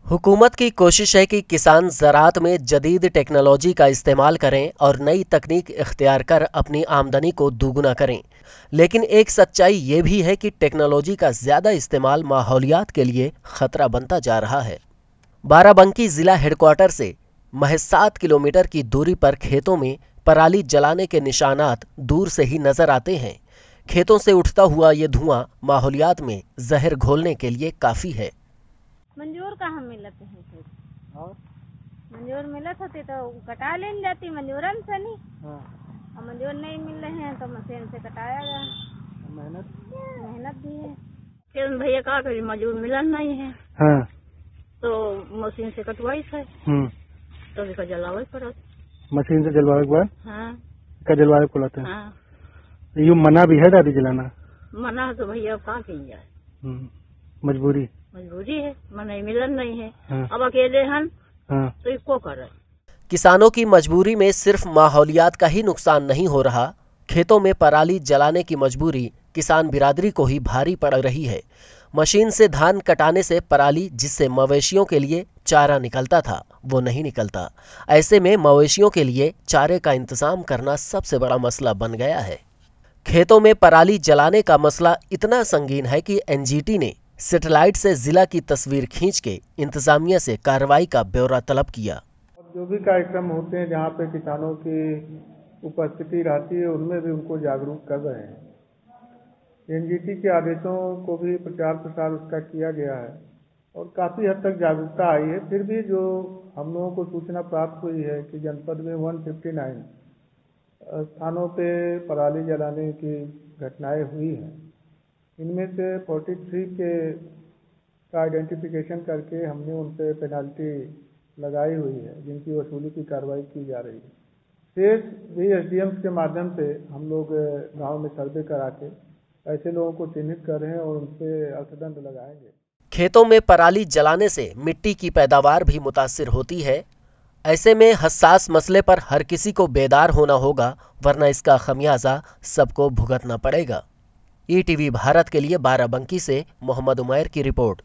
हुकूमत की कोशिश है कि किसान ज़राअत में जदीद टेक्नोलॉजी का इस्तेमाल करें और नई तकनीक इख्तियार कर अपनी आमदनी को दोगुना करें। लेकिन एक सच्चाई ये भी है कि टेक्नोलॉजी का ज़्यादा इस्तेमाल माहौलियात के लिए ख़तरा बनता जा रहा है। बाराबंकी ज़िला हेडक्वार्टर से महज 7 किलोमीटर की दूरी पर खेतों में पराली जलाने के निशानात दूर से ही नजर आते हैं। खेतों से उठता हुआ ये धुआं माहौलियात में जहर घोलने के लिए काफ़ी है। मंजूर कहाँ मिलत है फिर? और मंजूर मिलत होती तो कटा लेन जाती, मंजूरन से नहीं। और मंजूर नहीं मिल रहे हैं तो मशीन से कटाया गया। मेहनत भी है। फिर भैया कहा करी मजदूर मिलन नहीं है। हाँ। तो मशीन से कटवाई है। तो इसका जलावे पड़ा। मशीन से जलवाए के बाद? हाँ। का जलवाए पड़ता है। हाँ। ये मना भी है दादी जलाना? मना तो भैया कहाँ की जाए, मजबूरी है, मना मिलन नहीं है। हाँ। अब अकेले हन। हाँ। तो इसको करे। किसानों की मजबूरी में सिर्फ माहौलियात का ही नुकसान नहीं हो रहा, खेतों में पराली जलाने की मजबूरी किसान बिरादरी को ही भारी पड़ रही है। मशीन से धान कटाने से पराली जिससे मवेशियों के लिए चारा निकलता था वो नहीं निकलता। ऐसे में मवेशियों के लिए चारे का इंतजाम करना सबसे बड़ा मसला बन गया है। खेतों में पराली जलाने का मसला इतना संगीन है कि एनजीटी ने सैटेलाइट से जिला की तस्वीर खींच के इंतजामिया से कार्रवाई का ब्यौरा तलब किया। जो भी कार्यक्रम होते हैं जहाँ पे किसानों की उपस्थिति रहती है उनमें भी उनको जागरूक कर रहे हैं। एनजीटी के आदेशों को भी प्रचार प्रसार उसका किया गया है और काफ़ी हद तक जागरूकता आई है। फिर भी जो हम लोगों को सूचना प्राप्त हुई है कि जनपद में 159 स्थानों पे पराली जलाने की घटनाएं हुई हैं। इनमें से 43 का आइडेंटिफिकेशन करके हमने उन पर पेनल्टी लगाई हुई है जिनकी वसूली की कार्रवाई की जा रही है। शेष भी एसडीएम के माध्यम से हम लोग गांव में सर्वे करा के ऐसे लोगों को चिन्हित कर रहे हैं और उन पर अर्थदंड लगाएंगे। खेतों में पराली जलाने से मिट्टी की पैदावार भी मुतासिर होती है। ऐसे में हसास मसले पर हर किसी को बेदार होना होगा, वरना इसका खमियाजा सबको भुगतना पड़ेगा। ईटीवी भारत के लिए बाराबंकी से मोहम्मद उमैर की रिपोर्ट।